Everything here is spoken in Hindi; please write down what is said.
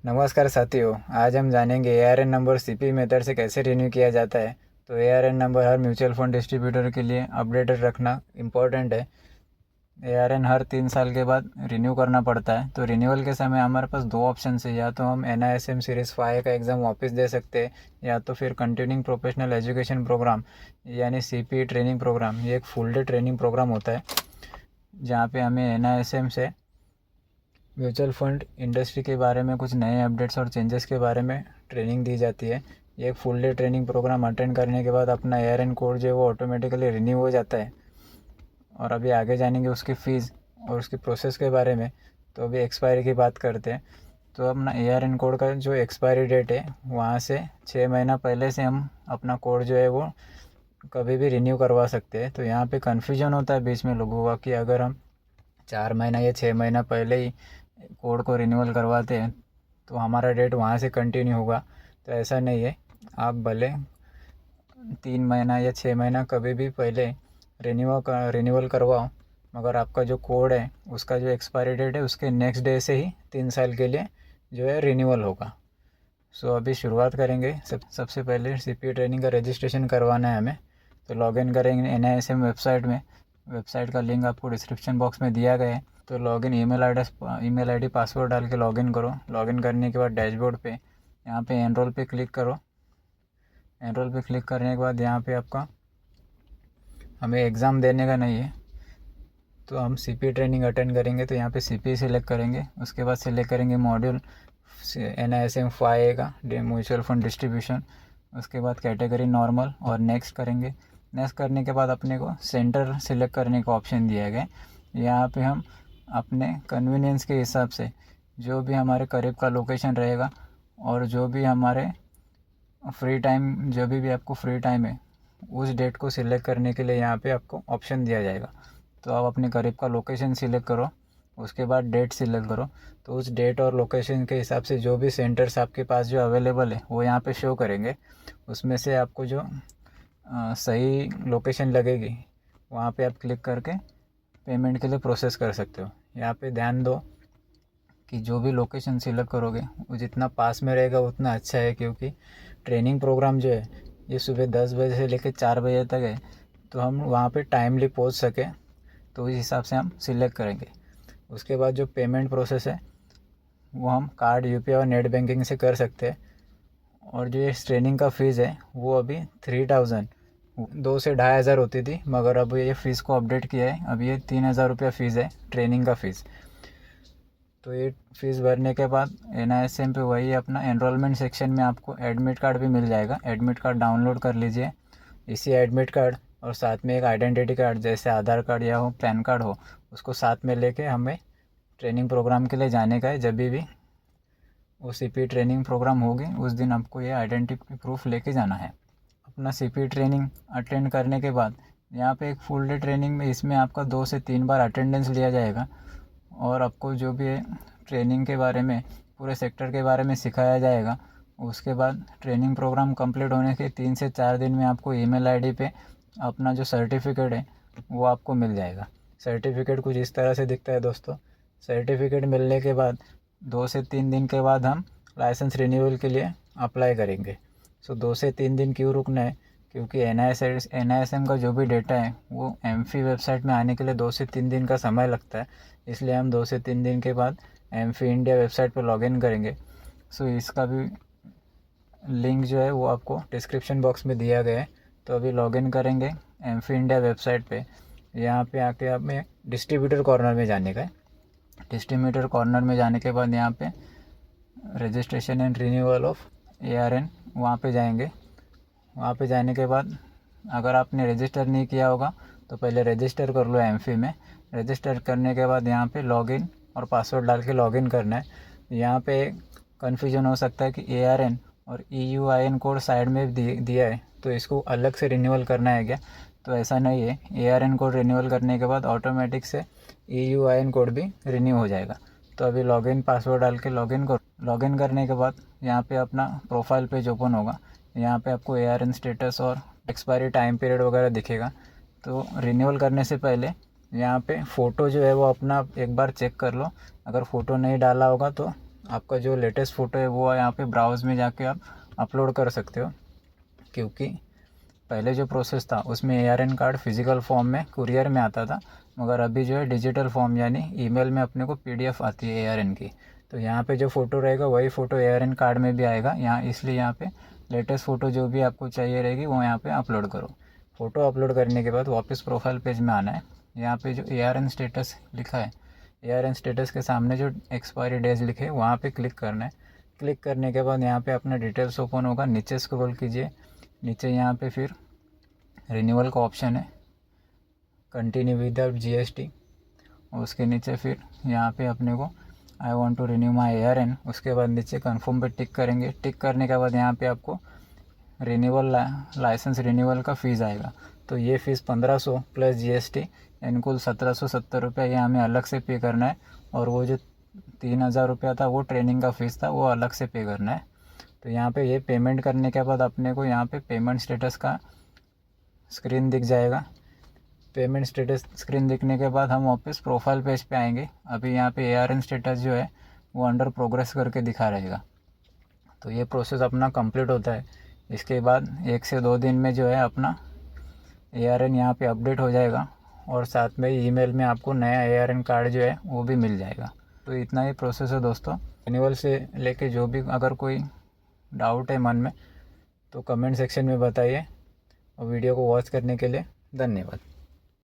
नमस्कार साथियों, आज हम जानेंगे एआरएन नंबर सीपी मेथड से कैसे रिन्यू किया जाता है। तो एआरएन नंबर हर म्यूचुअल फंड डिस्ट्रीब्यूटर के लिए अपडेटेड रखना इम्पोर्टेंट है। एआरएन हर 3 साल के बाद रिन्यू करना पड़ता है। तो रिन्यूअल के समय हमारे पास दो ऑप्शन है, या तो हम NISM सीरीज़ 5 का एग्ज़ाम वापस दे सकते हैं, या तो फिर कंटिन्यूइंग प्रोफेशनल एजुकेशन प्रोग्राम यानी CP ट्रेनिंग प्रोग्राम। ये एक फुल डे ट्रेनिंग प्रोग्राम होता है जहाँ पे हमें NISM से म्यूचुअल फंड इंडस्ट्री के बारे में कुछ नए अपडेट्स और चेंजेस के बारे में ट्रेनिंग दी जाती है। ये एक full day training program attend करने के बाद अपना एआरएन कोड जो है वो ऑटोमेटिकली रिन्यू हो जाता है। और अभी आगे जानेंगे उसकी फ़ीस और उसकी प्रोसेस के बारे में। तो अभी एक्सपायरी की बात करते हैं। तो अपना एआरएन कोड का जो एक्सपायरी डेट है वहाँ से 6 महीना पहले से हम अपना कोड जो है वो कभी भी रिन्यू करवा सकते हैं। तो यहाँ पे कन्फ्यूजन होता है बीच में लोगों का कि अगर हम 4 महीना या 6 महीना पहले ही कोड को रिन्यूअल करवाते हैं तो हमारा डेट वहाँ से कंटिन्यू होगा। तो ऐसा नहीं है, आप भले 3 महीना या 6 महीना कभी भी पहले रिन्यूअल करवाओ, मगर आपका जो कोड है उसका जो एक्सपायरी डेट है उसके नेक्स्ट डे से ही 3 साल के लिए जो है रिन्यूअल होगा। सो अभी शुरुआत करेंगे। सबसे पहले CP ट्रेनिंग का रजिस्ट्रेशन करवाना है हमें। तो लॉगिन करेंगे NISM वेबसाइट में। वेबसाइट का लिंक आपको डिस्क्रिप्शन बॉक्स में दिया गया है। तो लॉगिन ईमेल आईडी पासवर्ड डाल के लॉगिन करो। लॉगिन करने के बाद डैशबोर्ड पे यहाँ पे एनरोल पे क्लिक करो। एनरोल पे क्लिक करने के बाद यहाँ पे आपका हमें एग्ज़ाम देने का नहीं है, तो हम CP ट्रेनिंग अटेंड करेंगे। तो यहाँ पे CP सिलेक्ट करेंगे। उसके बाद सिलेक्ट करेंगे मॉड्यूल NISM 5 का म्यूचुअल फंड डिस्ट्रीब्यूशन। उसके बाद कैटेगरी नॉर्मल और नेक्स्ट करेंगे। नेक्स्ट करने के बाद अपने को सेंटर सिलेक्ट करने का ऑप्शन दिया गया। यहाँ पे हम अपने कन्वीनियंस के हिसाब से जो भी हमारे करीब का लोकेशन रहेगा और जो भी हमारे फ्री टाइम, जब भी आपको फ्री टाइम है उस डेट को सिलेक्ट करने के लिए यहाँ पे आपको ऑप्शन दिया जाएगा। तो आप अपने करीब का लोकेशन सिलेक्ट करो, उसके बाद डेट सिलेक्ट करो। तो उस डेट और लोकेशन के हिसाब से जो भी सेंटर्स आपके पास जो अवेलेबल है वो यहाँ पे शो करेंगे। उसमें से आपको जो सही लोकेशन लगेगी वहाँ पे आप क्लिक करके पेमेंट के लिए प्रोसेस कर सकते हो। यहाँ पे ध्यान दो कि जो भी लोकेशन सिलेक्ट करोगे वो जितना पास में रहेगा उतना अच्छा है, क्योंकि ट्रेनिंग प्रोग्राम जो है ये सुबह 10 बजे से लेकर 4 बजे तक है। तो हम वहाँ पे टाइमली पहुँच सके तो इस हिसाब से हम सिलेक्ट करेंगे। उसके बाद जो पेमेंट प्रोसेस है वो हम कार्ड, UPI और नेट बैंकिंग से कर सकते हैं। और जो ये ट्रेनिंग का फ़ीस है वो अभी 3000 2 से 2500 होती थी, मगर अब ये फ़ीस को अपडेट किया है। अब ये 3000 रुपया फ़ीस है ट्रेनिंग का फ़ीस। तो ये फ़ीस भरने के बाद NISM पे वही अपना एनरोलमेंट सेक्शन में आपको एडमिट कार्ड भी मिल जाएगा। एडमिट कार्ड डाउनलोड कर लीजिए। इसी एडमिट कार्ड और साथ में एक आइडेंटिटी कार्ड जैसे आधार कार्ड या हो पैन कार्ड हो, उसको साथ में लेके हमें ट्रेनिंग प्रोग्राम के लिए जाने का है। जब भी वो CP ट्रेनिंग प्रोग्राम होगी उस दिन आपको ये आइडेंटिटी प्रूफ लेके जाना है। अपना CP ट्रेनिंग अटेंड करने के बाद यहाँ पे एक फुल डे ट्रेनिंग में इसमें आपका 2 से 3 बार अटेंडेंस लिया जाएगा और आपको जो भी ट्रेनिंग के बारे में, पूरे सेक्टर के बारे में सिखाया जाएगा। उसके बाद ट्रेनिंग प्रोग्राम कंप्लीट होने के 3 से 4 दिन में आपको ईमेल आईडी पे अपना जो सर्टिफिकेट है वो आपको मिल जाएगा। सर्टिफिकेट कुछ इस तरह से दिखता है दोस्तों। सर्टिफिकेट मिलने के बाद 2 से 3 दिन के बाद हम लाइसेंस रिन्यूअल के लिए अप्लाई करेंगे। सो 2 से 3 दिन क्यों रुकना है, क्योंकि NISM का जो भी डेटा है वो एमफी वेबसाइट में आने के लिए 2 से 3 दिन का समय लगता है। इसलिए हम 2 से 3 दिन के बाद एमफी इंडिया वेबसाइट पर लॉगिन करेंगे। सो इसका भी लिंक जो है वो आपको डिस्क्रिप्शन बॉक्स में दिया गया है। तो अभी लॉगिन करेंगे एमफी इंडिया वेबसाइट पे। यहाँ पे आके हमें डिस्ट्रीब्यूटर कॉर्नर में जाने का है। डिस्ट्रीब्यूटर कॉर्नर में जाने के बाद यहाँ पे registration and renewal of ARN वहाँ पे जाएंगे। वहाँ पे जाने के बाद अगर आपने रजिस्टर नहीं किया होगा तो पहले रजिस्टर कर लो एमफी में। रजिस्टर करने के बाद यहाँ पे लॉगिन और पासवर्ड डाल के लॉगिन करना है। यहाँ पे कन्फ्यूजन हो सकता है कि ARN और EUIN कोड साइड में दिया है तो इसको अलग से रिन्यूअल करना है क्या? तो ऐसा नहीं है। ARN कोड रिन्यूअल करने के बाद ऑटोमेटिक से EUIN कोड भी रिन्यू हो जाएगा। तो अभी लॉगिन पासवर्ड डाल के लॉगिन करो। लॉगिन करने के बाद यहाँ पे अपना प्रोफाइल पेज ओपन होगा। यहाँ पे आपको ARN स्टेटस और एक्सपायरी टाइम पीरियड वगैरह दिखेगा। तो रिन्यूअल करने से पहले यहाँ पे फ़ोटो जो है वो अपना एक बार चेक कर लो। अगर फ़ोटो नहीं डाला होगा तो आपका जो लेटेस्ट फ़ोटो है वो यहाँ पे ब्राउज़ में जाके आप अपलोड कर सकते हो, क्योंकि पहले जो प्रोसेस था उसमें ARN कार्ड फिज़िकल फॉर्म में कुरियर में आता था, मगर अभी जो है डिजिटल फॉर्म यानी ईमेल में अपने को PDF आती है ARN की। तो यहाँ पे जो फ़ोटो रहेगा वही फ़ोटो ARN कार्ड में भी आएगा यहाँ, इसलिए यहाँ पे लेटेस्ट फ़ोटो जो भी आपको चाहिए रहेगी वो यहाँ पे अपलोड करो। फ़ोटो अपलोड करने के बाद वापस प्रोफाइल पेज में आना है। यहाँ पे जो ARN स्टेटस लिखा है, ARN स्टेटस के सामने जो एक्सपायरी डेज लिखे वहाँ पे क्लिक करना है। क्लिक करने के बाद यहाँ पे अपना डिटेल्स ओपन होगा, नीचे स्क्रॉल कीजिए, नीचे यहाँ पे फिर रिन्यूअल का ऑप्शन है, कंटिन्यू विदाउट GST। उसके नीचे फिर यहाँ पे अपने को I want to renew my ARN, उसके बाद नीचे कन्फर्म पे टिक करेंगे। टिक करने के बाद यहाँ पे आपको रिन्यूअल लाइसेंस रिन्यूअल का फ़ीस आएगा। तो ये फ़ीस 1500 प्लस GST यानी कुल 1770 रुपये ये हमें अलग से पे करना है, और वो जो 3000 रुपया था वो ट्रेनिंग का फ़ीस था वो अलग से पे करना है। तो यहाँ पे ये पेमेंट करने के बाद अपने को यहाँ पे पेमेंट स्टेटस का स्क्रीन दिख जाएगा। पेमेंट स्टेटस स्क्रीन दिखने के बाद हम वापस प्रोफाइल पेज पे आएंगे। अभी यहाँ पे ARN स्टेटस जो है वो अंडर प्रोग्रेस करके दिखा रहेगा। तो ये प्रोसेस अपना कंप्लीट होता है। इसके बाद 1 से 2 दिन में जो है अपना ARN यहाँ पे अपडेट हो जाएगा, और साथ में ईमेल में आपको नया ARN कार्ड जो है वो भी मिल जाएगा। तो इतना ही प्रोसेस है दोस्तों। रिन्यूअल से लेके जो भी अगर कोई डाउट है मन में तो कमेंट सेक्शन में बताइए, और वीडियो को वॉच करने के लिए धन्यवाद।